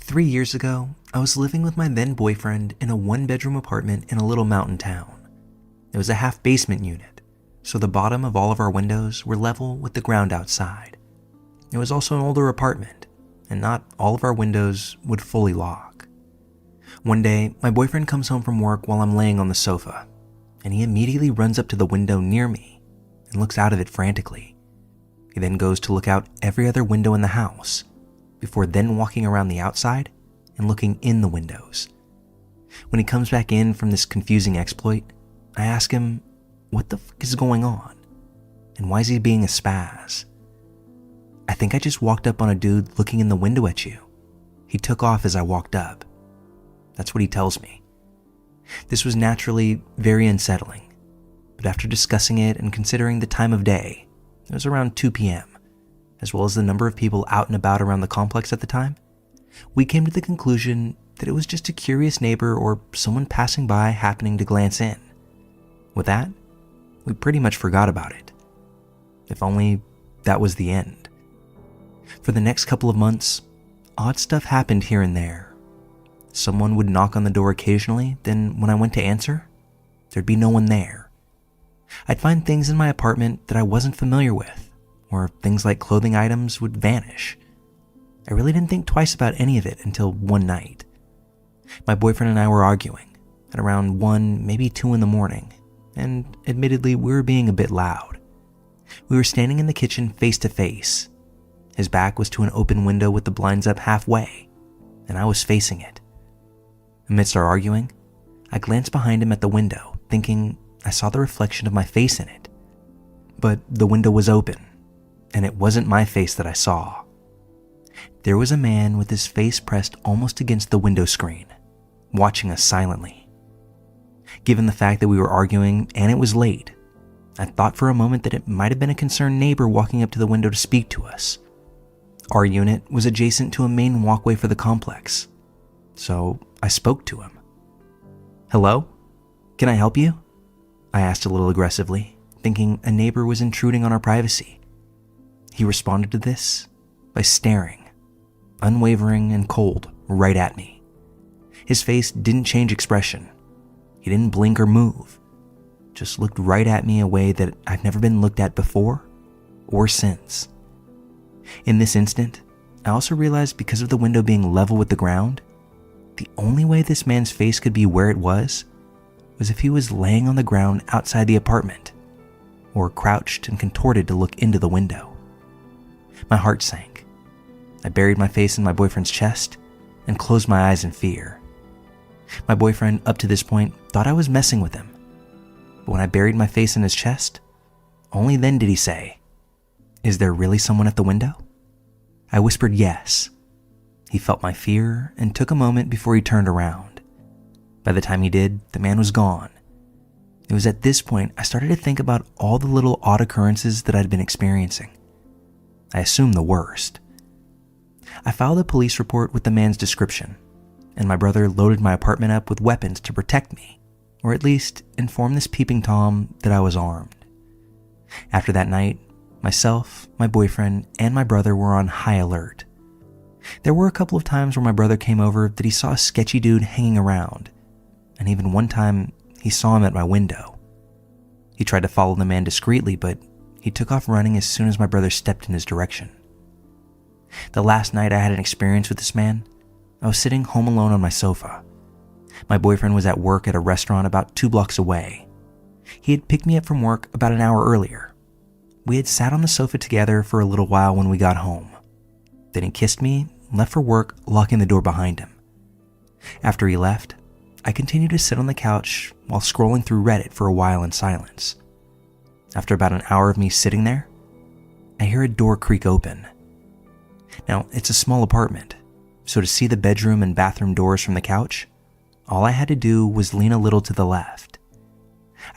3 years ago, I was living with my then boyfriend in a one-bedroom apartment in a little mountain town. It was a half-basement unit, so the bottom of all of our windows were level with the ground outside. It was also an older apartment, and not all of our windows would fully lock. One day, my boyfriend comes home from work while I'm laying on the sofa, and he immediately runs up to the window near me and looks out of it frantically. He then goes to look out every other window in the house, before then walking around the outside and looking in the windows. When he comes back in from this confusing exploit, I ask him, what the fuck is going on? And why is he being a spaz? I think I just walked up on a dude looking in the window at you. He took off as I walked up. That's what he tells me. This was naturally very unsettling, but after discussing it and considering the time of day, it was around 2 p.m., as well as the number of people out and about around the complex at the time, we came to the conclusion that it was just a curious neighbor or someone passing by happening to glance in. With that, we pretty much forgot about it. If only that was the end. For the next couple of months, odd stuff happened here and there. Someone would knock on the door occasionally, then when I went to answer, there'd be no one there. I'd find things in my apartment that I wasn't familiar with, or things like clothing items would vanish. I really didn't think twice about any of it until one night. My boyfriend and I were arguing at around 1, maybe 2 in the morning, and admittedly we were being a bit loud. We were standing in the kitchen face to face. His back was to an open window with the blinds up halfway, and I was facing it. Amidst our arguing, I glanced behind him at the window, thinking I saw the reflection of my face in it. But the window was open, and it wasn't my face that I saw. There was a man with his face pressed almost against the window screen, watching us silently. Given the fact that we were arguing and it was late, I thought for a moment that it might have been a concerned neighbor walking up to the window to speak to us. Our unit was adjacent to a main walkway for the complex, so I spoke to him. "Hello? Can I help you?" I asked a little aggressively, thinking a neighbor was intruding on our privacy. He responded to this by staring, unwavering and cold, right at me. His face didn't change expression. He didn't blink or move, just looked right at me a way that I've never been looked at before or since. In this instant, I also realized because of the window being level with the ground, the only way this man's face could be where it was if he was laying on the ground outside the apartment, or crouched and contorted to look into the window. My heart sank. I buried my face in my boyfriend's chest and closed my eyes in fear. My boyfriend, up to this point, thought I was messing with him. But when I buried my face in his chest, only then did he say, "Is there really someone at the window?" I whispered yes. He felt my fear and took a moment before he turned around. By the time he did, the man was gone. It was at this point I started to think about all the little odd occurrences that I'd been experiencing. I assumed the worst. I filed a police report with the man's description, and my brother loaded my apartment up with weapons to protect me, or at least inform this peeping Tom that I was armed. After that night, myself, my boyfriend, and my brother were on high alert. There were a couple of times where my brother came over that he saw a sketchy dude hanging around, and even one time he saw him at my window. He tried to follow the man discreetly, but he took off running as soon as my brother stepped in his direction. The last night I had an experience with this man, I was sitting home alone on my sofa. My boyfriend was at work at a restaurant about 2 blocks away. He had picked me up from work about an hour earlier. We had sat on the sofa together for a little while when we got home. Then he kissed me and left for work, locking the door behind him. After he left, I continued to sit on the couch while scrolling through Reddit for a while in silence. After about an hour of me sitting there, I hear a door creak open. Now, it's a small apartment, so to see the bedroom and bathroom doors from the couch, all I had to do was lean a little to the left.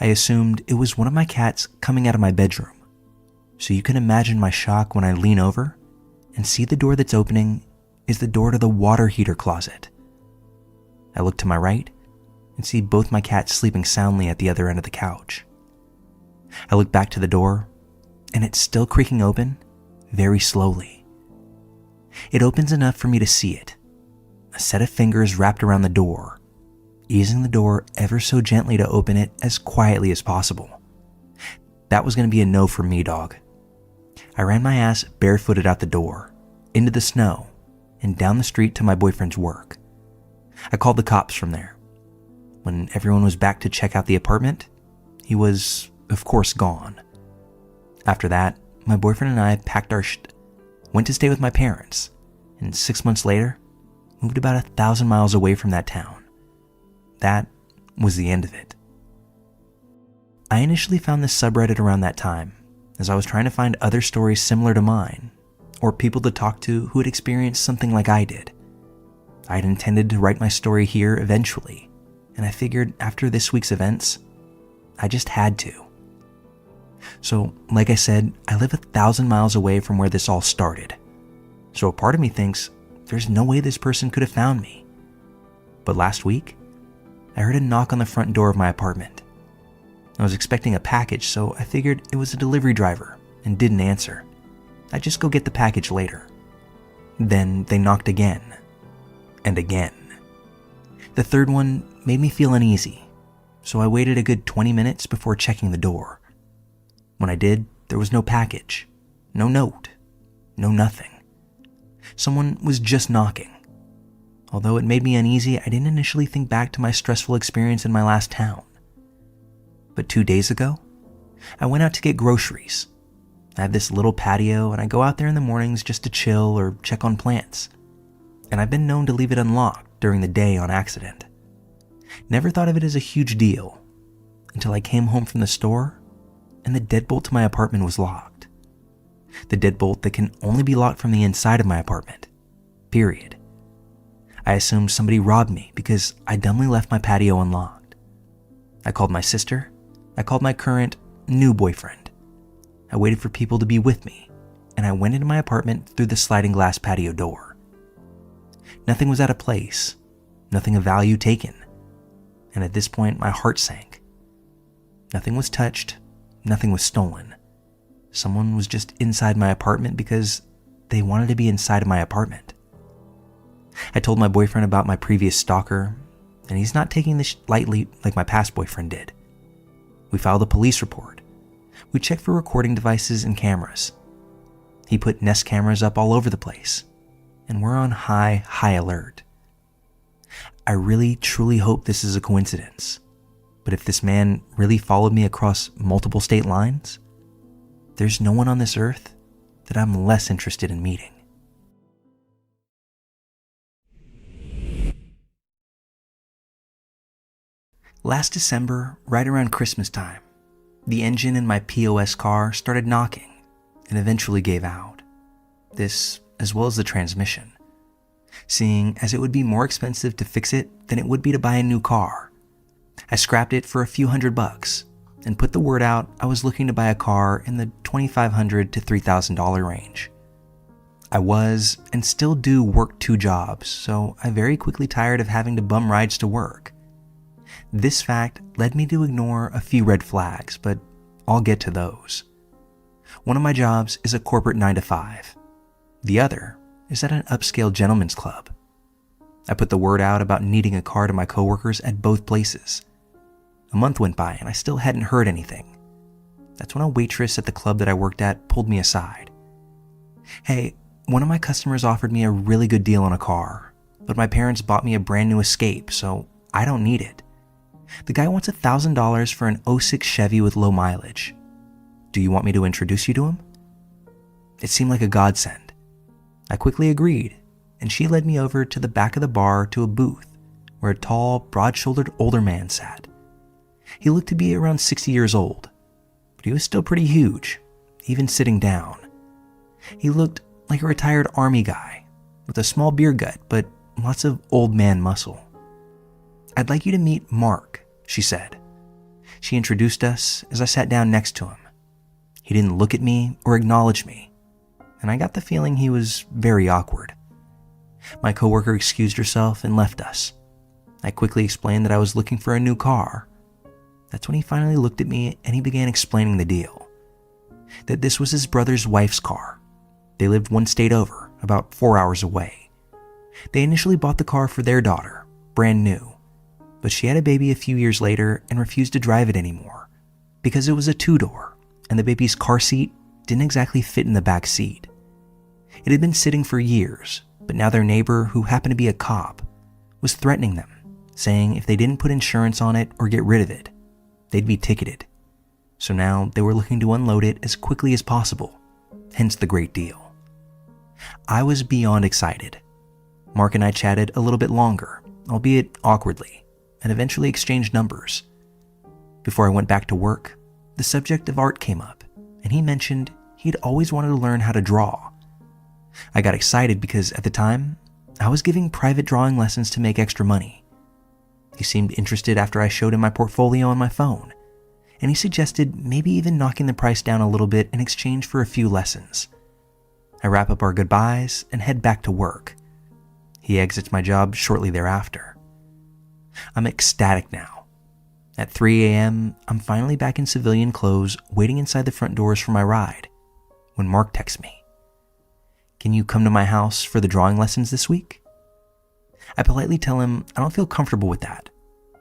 I assumed it was one of my cats coming out of my bedroom, so you can imagine my shock when I lean over and see the door that's opening is the door to the water heater closet. I look to my right and see both my cats sleeping soundly at the other end of the couch. I look back to the door, and it's still creaking open, very slowly. It opens enough for me to see it, a set of fingers wrapped around the door, easing the door ever so gently to open it as quietly as possible. That was going to be a no for me, dog. I ran my ass barefooted out the door, into the snow, and down the street to my boyfriend's work. I called the cops from there. When everyone was back to check out the apartment, he was, of course, gone. After that, my boyfriend and I packed our went to stay with my parents, and 6 months later, moved about 1,000 miles away from that town. That was the end of it. I initially found this subreddit around that time, as I was trying to find other stories similar to mine, or people to talk to who had experienced something like I did. I had intended to write my story here eventually, and I figured after this week's events, I just had to. So, like I said, I live 1,000 miles away from where this all started. So a part of me thinks there's no way this person could have found me. But last week, I heard a knock on the front door of my apartment. I was expecting a package, so I figured it was a delivery driver and didn't answer. I'd just go get the package later. Then they knocked again, and again. The third one made me feel uneasy, so I waited a good 20 minutes before checking the door. When I did, there was no package, no note, no nothing. Someone was just knocking. Although it made me uneasy, I didn't initially think back to my stressful experience in my last town. But 2 days ago, I went out to get groceries. I have this little patio, and I go out there in the mornings just to chill or check on plants. And I've been known to leave it unlocked during the day on accident. Never thought of it as a huge deal, until I came home from the store, and the deadbolt to my apartment was locked. The deadbolt that can only be locked from the inside of my apartment. Period. I assumed somebody robbed me because I dumbly left my patio unlocked. I called my sister. I called my current, new boyfriend. I waited for people to be with me, and I went into my apartment through the sliding glass patio door. Nothing was out of place, nothing of value taken, and at this point my heart sank. Nothing was touched, nothing was stolen. Someone was just inside my apartment because they wanted to be inside of my apartment. I told my boyfriend about my previous stalker, and he's not taking this lightly like my past boyfriend did. We filed a police report. We checked for recording devices and cameras. He put Nest cameras up all over the place, and we're on high alert. I really, truly hope this is a coincidence, but if this man really followed me across multiple state lines, there's no one on this earth that I'm less interested in meeting. Last December, right around Christmas time, the engine in my POS car started knocking and eventually gave out. This, as well as the transmission, seeing as it would be more expensive to fix it than it would be to buy a new car. I scrapped it for a few $100 and put the word out I was looking to buy a car in the $2,500 to $3,000 range. I was, and still do, work 2 jobs, so I very quickly tired of having to bum rides to work. This fact led me to ignore a few red flags, but I'll get to those. One of my jobs is a corporate 9-to-5. The other is at an upscale gentleman's club. I put the word out about needing a car to my coworkers at both places. A month went by and I still hadn't heard anything. That's when a waitress at the club that I worked at pulled me aside. Hey, one of my customers offered me a really good deal on a car, but my parents bought me a brand new Escape, so I don't need it. The guy wants $1,000 for an '06 Chevy with low mileage. Do you want me to introduce you to him? It seemed like a godsend. I quickly agreed, and she led me over to the back of the bar to a booth where a tall, broad-shouldered older man sat. He looked to be around 60 years old, but he was still pretty huge, even sitting down. He looked like a retired army guy with a small beer gut, but lots of old man muscle. "I'd like you to meet Mark," she said. She introduced us as I sat down next to him. He didn't look at me or acknowledge me, and I got the feeling he was very awkward. My coworker excused herself and left us. I quickly explained that I was looking for a new car. That's when he finally looked at me and he began explaining the deal. That this was his brother's wife's car. They lived 1 state over, about 4 hours away. They initially bought the car for their daughter, brand new, but she had a baby a few years later and refused to drive it anymore because it was a two-door and the baby's car seat didn't exactly fit in the back seat. It had been sitting for years, but now their neighbor, who happened to be a cop, was threatening them, saying if they didn't put insurance on it or get rid of it, they'd be ticketed. So now they were looking to unload it as quickly as possible, hence the great deal. I was beyond excited. Mark and I chatted a little bit longer, albeit awkwardly, and eventually exchanged numbers. Before I went back to work, the subject of art came up, and he mentioned he'd always wanted to learn how to draw. I got excited because at the time, I was giving private drawing lessons to make extra money. He seemed interested after I showed him my portfolio on my phone, and he suggested maybe even knocking the price down a little bit in exchange for a few lessons. I wrap up our goodbyes and head back to work. He exits my job shortly thereafter. I'm ecstatic now. At 3 a.m., I'm finally back in civilian clothes, waiting inside the front doors for my ride, when Mark texts me. Can you come to my house for the drawing lessons this week? I politely tell him I don't feel comfortable with that,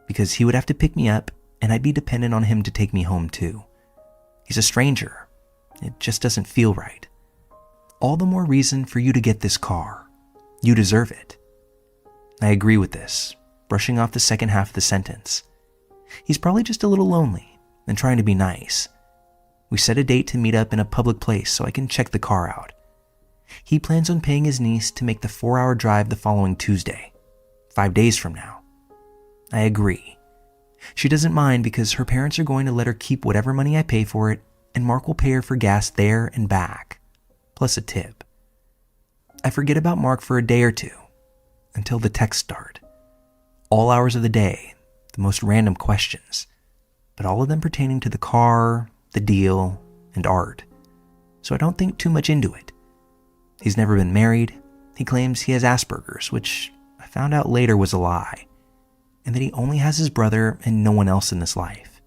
because he would have to pick me up and I'd be dependent on him to take me home too. He's a stranger. It just doesn't feel right. All the more reason for you to get this car. You deserve it. I agree with this, brushing off the second half of the sentence. He's probably just a little lonely and trying to be nice. We set a date to meet up in a public place so I can check the car out. He plans on paying his niece to make the 4-hour drive the following Tuesday, 5 days from now. I agree. She doesn't mind because her parents are going to let her keep whatever money I pay for it, and Mark will pay her for gas there and back, plus a tip. I forget about Mark for a day or two, until the texts start. All hours of the day, the most random questions, but all of them pertaining to the car, the deal, and art, so I don't think too much into it. He's never been married. He claims he has Asperger's, which I found out later was a lie, and that he only has his brother and no one else in this life.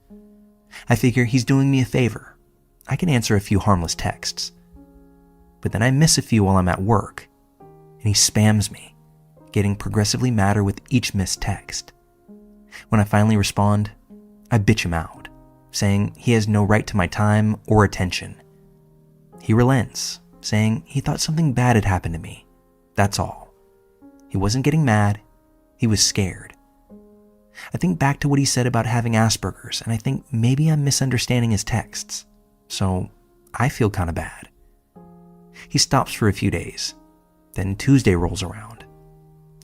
I figure he's doing me a favor. I can answer a few harmless texts. But then I miss a few while I'm at work, and he spams me, getting progressively madder with each missed text. When I finally respond, I bitch him out, saying he has no right to my time or attention. He relents, saying he thought something bad had happened to me. That's all. He wasn't getting mad, he was scared. I think back to what he said about having Asperger's, and I think maybe I'm misunderstanding his texts, so I feel kind of bad. He stops for a few days. Then Tuesday rolls around.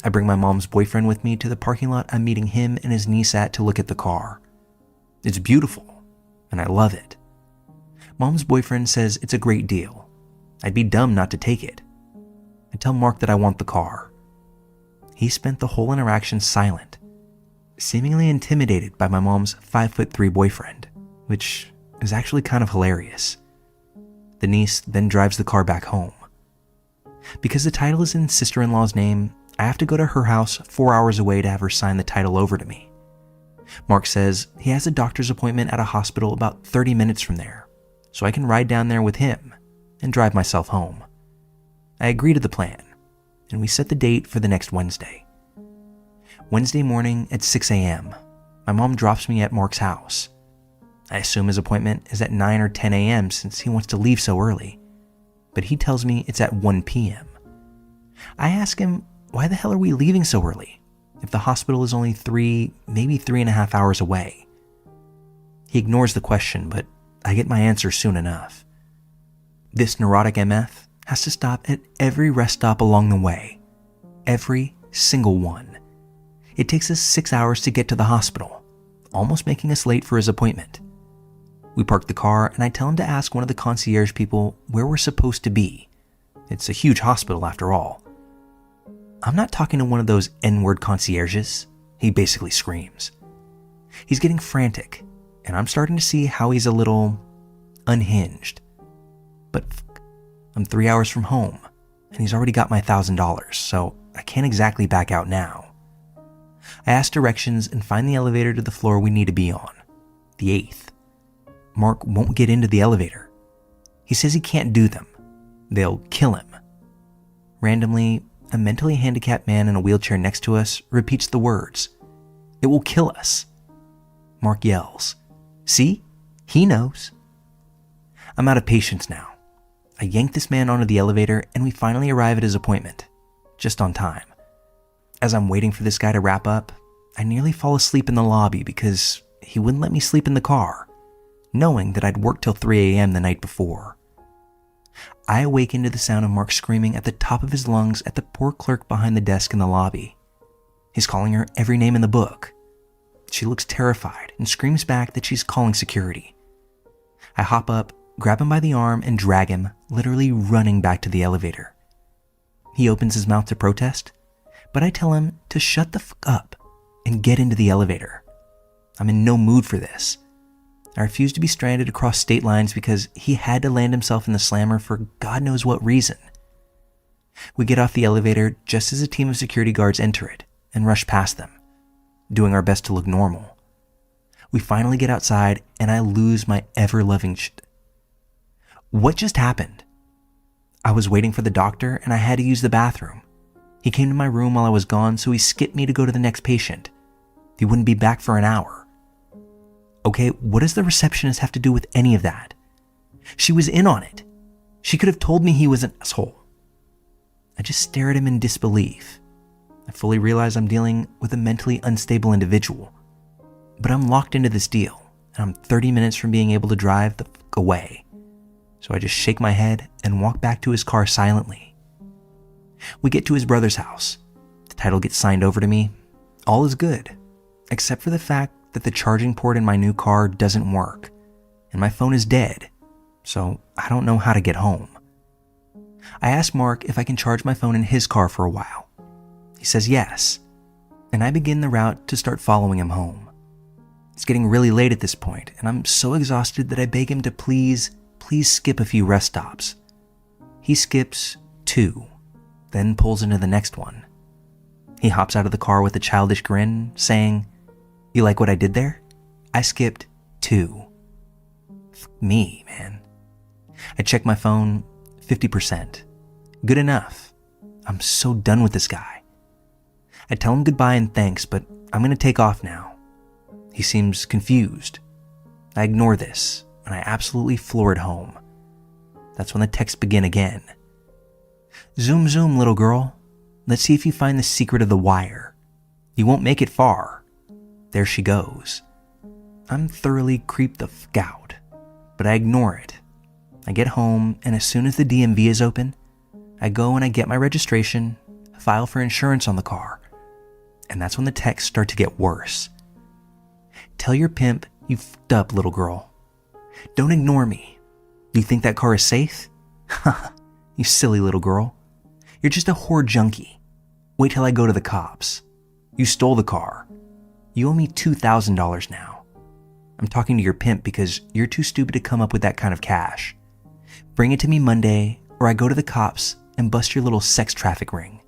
I bring my mom's boyfriend with me to the parking lot I'm meeting him and his niece at to look at the car. It's beautiful, and I love it. Mom's boyfriend says it's a great deal. I'd be dumb not to take it. I tell Mark that I want the car. He spent the whole interaction silent, seemingly intimidated by my mom's 5'3" boyfriend, which is actually kind of hilarious. The niece then drives the car back home. Because the title is in sister-in-law's name, I have to go to her house 4 hours away to have her sign the title over to me. Mark says he has a doctor's appointment at a hospital about 30 minutes from there, so I can ride down there with him and drive myself home. I agree to the plan, and we set the date for the next Wednesday. Wednesday morning at 6 a.m., my mom drops me at Mark's house. I assume his appointment is at 9 or 10 a.m. since he wants to leave so early, but he tells me it's at 1 p.m. I ask him, why the hell are we leaving so early if the hospital is only 3, maybe 3.5 hours away? He ignores the question, but I get my answer soon enough. This neurotic MF has to stop at every rest stop along the way. Every single one. It takes us 6 hours to get to the hospital, almost making us late for his appointment. We park the car and I tell him to ask one of the concierge people where we're supposed to be. It's a huge hospital after all. I'm not talking to one of those N-word concierges, he basically screams. He's getting frantic, and I'm starting to see how he's a little unhinged. But I'm 3 hours from home, and he's already got my $1,000, so I can't exactly back out now. I ask directions and find the elevator to the floor we need to be on, the 8th. Mark won't get into the elevator. He says he can't do them. They'll kill him. Randomly, a mentally handicapped man in a wheelchair next to us repeats the words, "It will kill us." Mark yells, "See? He knows." I'm out of patience now. I yank this man onto the elevator and we finally arrive at his appointment, just on time. As I'm waiting for this guy to wrap up, I nearly fall asleep in the lobby because he wouldn't let me sleep in the car, knowing that I'd worked till 3 a.m. the night before. I awaken to the sound of Mark screaming at the top of his lungs at the poor clerk behind the desk in the lobby. He's calling her every name in the book. She looks terrified and screams back that she's calling security. I hop up, grab him by the arm, and drag him, literally running back to the elevator. He opens his mouth to protest, but I tell him to shut the fuck up and get into the elevator. I'm in no mood for this. I refuse to be stranded across state lines because he had to land himself in the slammer for God knows what reason. We get off the elevator just as a team of security guards enter it and rush past them, doing our best to look normal. We finally get outside and I lose my ever-loving shit. What just happened? I was waiting for the doctor and I had to use the bathroom. He came to my room while I was gone, so he skipped me to go to the next patient. He wouldn't be back for an hour. Okay, what does the receptionist have to do with any of that? She was in on it. She could have told me he was an asshole. I just stare at him in disbelief. I fully realize I'm dealing with a mentally unstable individual, but I'm locked into this deal, and I'm 30 minutes from being able to drive the fuck away. So I just shake my head and walk back to his car silently. We get to his brother's house. The title gets signed over to me. All is good, except for the fact that the charging port in my new car doesn't work, and my phone is dead, so I don't know how to get home. I ask Mark if I can charge my phone in his car for a while. He says yes, and I begin the route to start following him home. It's getting really late at this point, and I'm so exhausted that I beg him to please skip a few rest stops. He skips 2, then pulls into the next one. He hops out of the car with a childish grin, saying, "You like what I did there? I skipped 2. F me, man." I check my phone, 50%. Good enough. I'm so done with this guy. I tell him goodbye and thanks, but I'm going to take off now. He seems confused. I ignore this, and I absolutely floor it home. That's when the texts begin again. "Zoom, zoom, little girl. Let's see if you find the secret of the wire. You won't make it far. There she goes." I'm thoroughly creeped the fuck out, but I ignore it. I get home, and as soon as the DMV is open, I go and I get my registration, file for insurance on the car, and that's when the texts start to get worse. "Tell your pimp you fucked up, little girl. Don't ignore me. You think that car is safe? Haha, you silly little girl. You're just a whore junkie. Wait till I go to the cops. You stole the car. You owe me $2,000 now. I'm talking to your pimp because you're too stupid to come up with that kind of cash. Bring it to me Monday, or I go to the cops and bust your little sex traffic ring."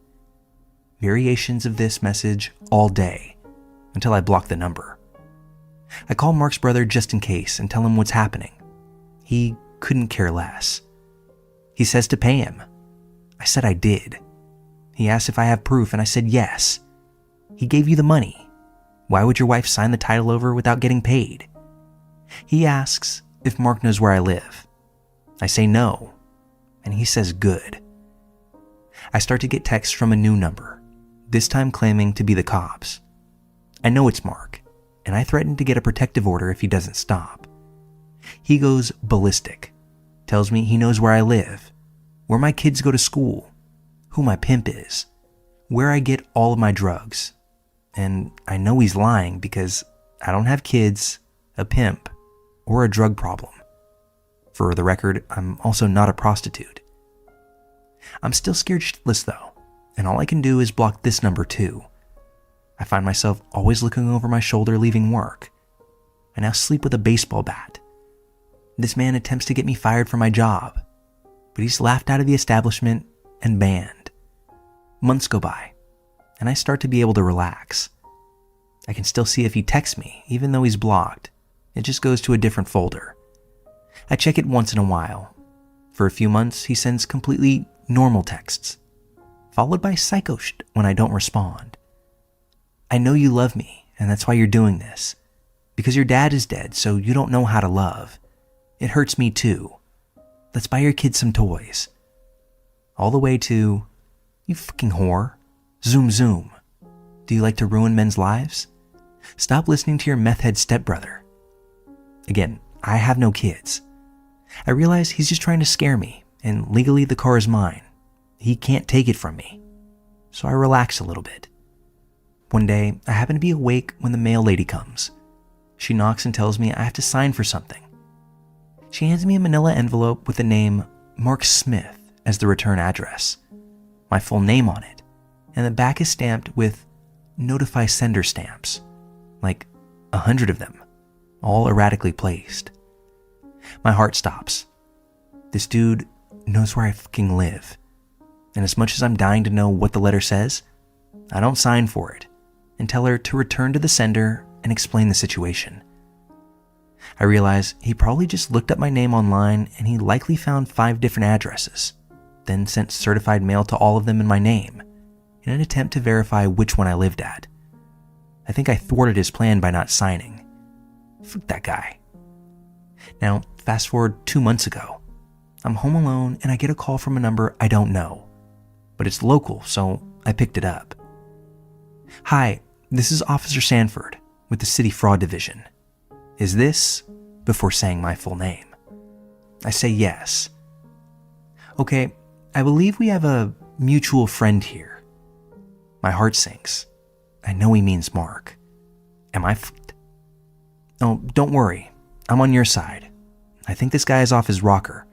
Variations of this message all day, until I block the number. I call Mark's brother just in case and tell him what's happening. He couldn't care less. He says to pay him. I said I did. He asked if I have proof, and I said yes. He gave you the money. Why would your wife sign the title over without getting paid? He asks if Mark knows where I live. I say no, and he says good. I start to get texts from a new number, this time claiming to be the cops. I know it's Mark, and I threaten to get a protective order if he doesn't stop. He goes ballistic, tells me he knows where I live, where my kids go to school, who my pimp is, where I get all of my drugs. And I know he's lying because I don't have kids, a pimp, or a drug problem. For the record, I'm also not a prostitute. I'm still scared shitless though, and all I can do is block this number too. I find myself always looking over my shoulder leaving work. I now sleep with a baseball bat. This man attempts to get me fired from my job, but he's laughed out of the establishment and banned. Months go by, and I start to be able to relax. I can still see if he texts me, even though he's blocked. It just goes to a different folder. I check it once in a while. For a few months, he sends completely normal texts. followed by psycho shit when I don't respond. I know you love me, and that's why you're doing this. Because your dad is dead, so you don't know how to love. It hurts me too. Let's buy your kids some toys. All the way to, you fucking whore. Zoom zoom. Do you like to ruin men's lives? Stop listening to your meth head stepbrother. Again, I have no kids. I realize he's just trying to scare me, and legally the car is mine. He can't take it from me. So I relax a little bit. One day, I happen to be awake when the mail lady comes. She knocks and tells me I have to sign for something. She hands me a manila envelope with the name Mark Smith as the return address, my full name on it, and the back is stamped with notify sender stamps, like 100 of them, all erratically placed. My heart stops. This dude knows where I fucking live, and as much as I'm dying to know what the letter says, I don't sign for it and tell her to return to the sender and explain the situation. I realize he probably just looked up my name online and he likely found 5 different addresses, then sent certified mail to all of them in my name in an attempt to verify which one I lived at. I think I thwarted his plan by not signing. Fuck that guy. Now, fast forward 2 months ago. I'm home alone and I get a call from a number I don't know, but it's local, so I picked it up. Hi, this is Officer Sanford with the City Fraud Division. Is this, before saying my full name? I say yes. Okay, I believe we have a mutual friend here. My heart sinks. I know he means Mark. Am I f***ed? Oh, don't worry. I'm on your side. I think this guy is off his rocker.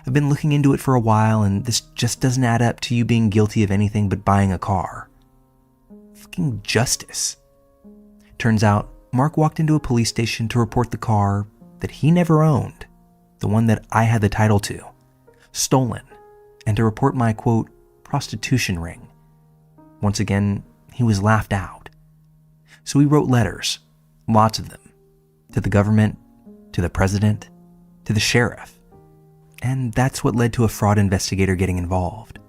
I've been looking into it for a while and this just doesn't add up to you being guilty of anything but buying a car. Fucking justice. Turns out, Mark walked into a police station to report the car that he never owned, the one that I had the title to, stolen, and to report my, quote, prostitution ring. Once again, he was laughed out. So he wrote letters, lots of them, to the government, to the president, to the sheriff. And that's what led to a fraud investigator getting involved.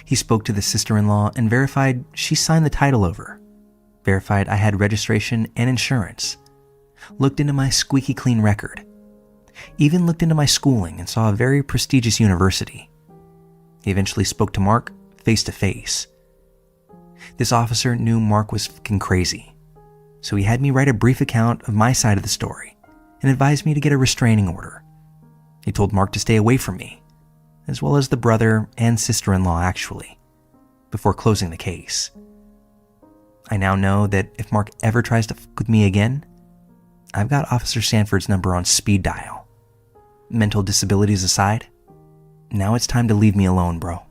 He spoke to the sister-in-law and verified she signed the title over. Verified I had registration and insurance. Looked into my squeaky clean record. Even looked into my schooling and saw a very prestigious university. He eventually spoke to Mark face to face. This officer knew Mark was fucking crazy, so he had me write a brief account of my side of the story and advised me to get a restraining order. He told Mark to stay away from me, as well as the brother and sister-in-law actually, before closing the case. I now know that if Mark ever tries to fuck with me again, I've got Officer Sanford's number on speed dial. Mental disabilities aside, now it's time to leave me alone, bro.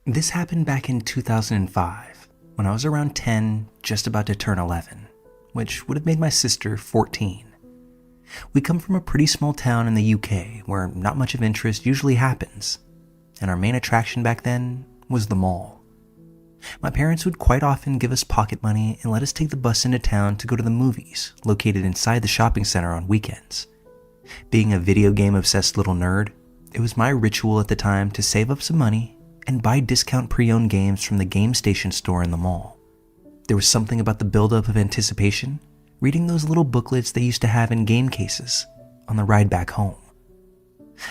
This happened back in 2005, when I was around 10, just about to turn 11, which would have made my sister 14. We come from a pretty small town in the UK where not much of interest usually happens, and our main attraction back then was the mall. My parents would quite often give us pocket money and let us take the bus into town to go to the movies located inside the shopping center on weekends. Being a video game obsessed little nerd, it was my ritual at the time to save up some money and buy discount pre-owned games from the game station store in the mall. There was something about the buildup of anticipation, reading those little booklets they used to have in game cases on the ride back home.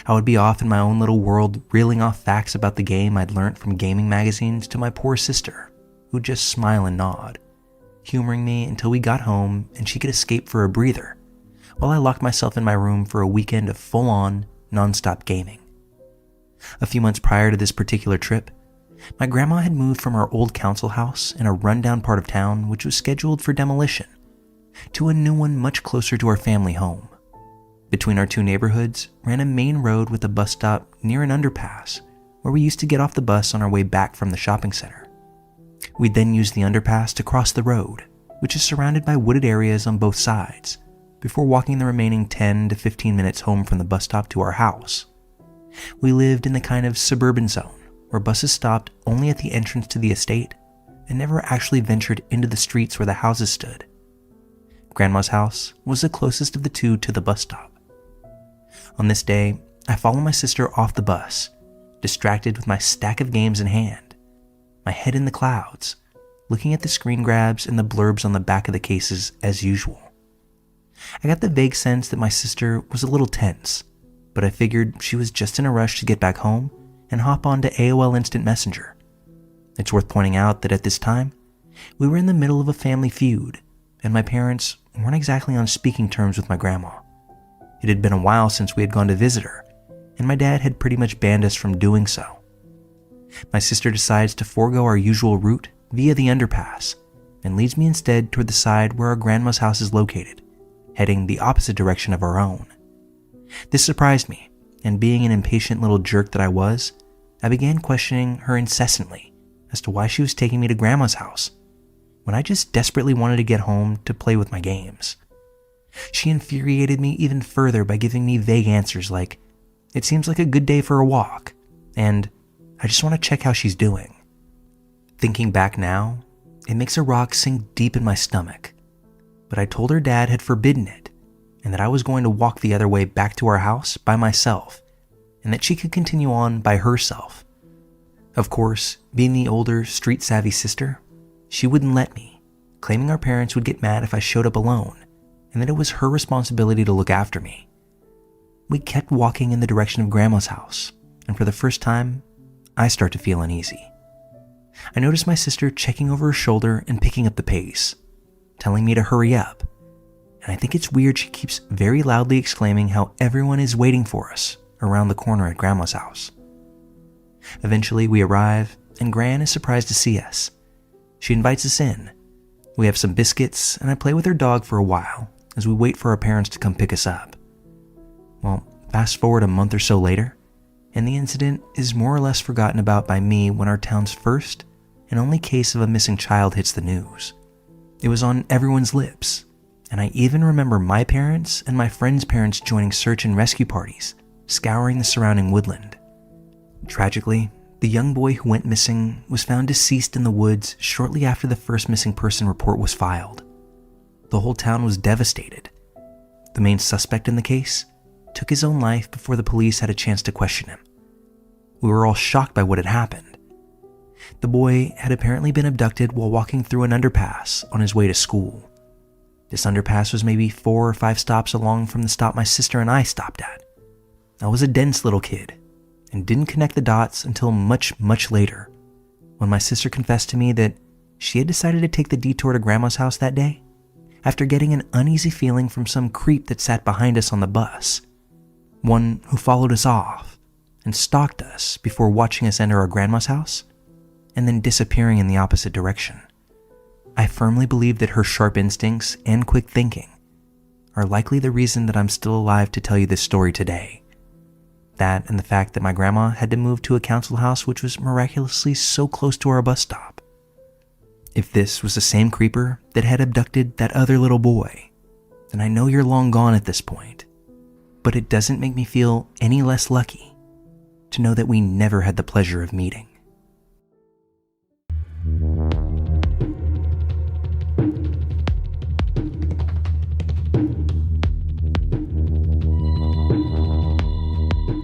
I would be off in my own little world, reeling off facts about the game I'd learned from gaming magazines to my poor sister, who'd just smile and nod, humoring me until we got home and she could escape for a breather, while I locked myself in my room for a weekend of full-on, non-stop gaming. A few months prior to this particular trip, my grandma had moved from our old council house in a rundown part of town which was scheduled for demolition, to a new one much closer to our family home. Between our two neighborhoods ran a main road with a bus stop near an underpass where we used to get off the bus on our way back from the shopping center. We'd then use the underpass to cross the road, which is surrounded by wooded areas on both sides, before walking the remaining 10 to 15 minutes home from the bus stop to our house. We lived in the kind of suburban zone where buses stopped only at the entrance to the estate and never actually ventured into the streets where the houses stood. Grandma's house was the closest of the two to the bus stop, On this day, I follow my sister off the bus, distracted with my stack of games in hand, my head in the clouds, looking at the screen grabs and the blurbs on the back of the cases as usual. I got the vague sense that my sister was a little tense, but I figured she was just in a rush to get back home and hop onto AOL Instant Messenger. It's worth pointing out that at this time, we were in the middle of a family feud, and my parents weren't exactly on speaking terms with my grandma. It had been a while since we had gone to visit her, and my dad had pretty much banned us from doing so. My sister decides to forego our usual route via the underpass and leads me instead toward the side where our grandma's house is located, heading the opposite direction of our own. This surprised me, and being an impatient little jerk that I was, I began questioning her incessantly as to why she was taking me to grandma's house when I just desperately wanted to get home to play with my games. She infuriated me even further by giving me vague answers like, "It seems like a good day for a walk," and "I just want to check how she's doing." Thinking back now, it makes a rock sink deep in my stomach, but I told her dad had forbidden it, and that I was going to walk the other way back to our house by myself, and that she could continue on by herself. Of course, being the older, street-savvy sister, she wouldn't let me, claiming our parents would get mad if I showed up alone, and that it was her responsibility to look after me. We kept walking in the direction of Grandma's house, and for the first time, I start to feel uneasy. I notice my sister checking over her shoulder and picking up the pace, telling me to hurry up, and I think it's weird she keeps very loudly exclaiming how everyone is waiting for us around the corner at Grandma's house. Eventually, we arrive, and Gran is surprised to see us. She invites us in. We have some biscuits, and I play with her dog for a while as we wait for our parents to come pick us up. Well, fast forward a month or so later, and the incident is more or less forgotten about by me when our town's first and only case of a missing child hits the news. It was on everyone's lips, and I even remember my parents and my friends' parents joining search and rescue parties, scouring the surrounding woodland. Tragically, the young boy who went missing was found deceased in the woods shortly after the first missing person report was filed. The whole town was devastated. The main suspect in the case took his own life before the police had a chance to question him. We were all shocked by what had happened. The boy had apparently been abducted while walking through an underpass on his way to school. This underpass was maybe 4 or 5 stops along from the stop my sister and I stopped at. I was a dense little kid and didn't connect the dots until much, much later, when my sister confessed to me that she had decided to take the detour to Grandma's house that day after getting an uneasy feeling from some creep that sat behind us on the bus, one who followed us off and stalked us before watching us enter our grandma's house and then disappearing in the opposite direction. I firmly believe that her sharp instincts and quick thinking are likely the reason that I'm still alive to tell you this story today. That and the fact that my grandma had to move to a council house which was miraculously so close to our bus stop. If this was the same creeper that had abducted that other little boy, then I know you're long gone at this point. But it doesn't make me feel any less lucky to know that we never had the pleasure of meeting.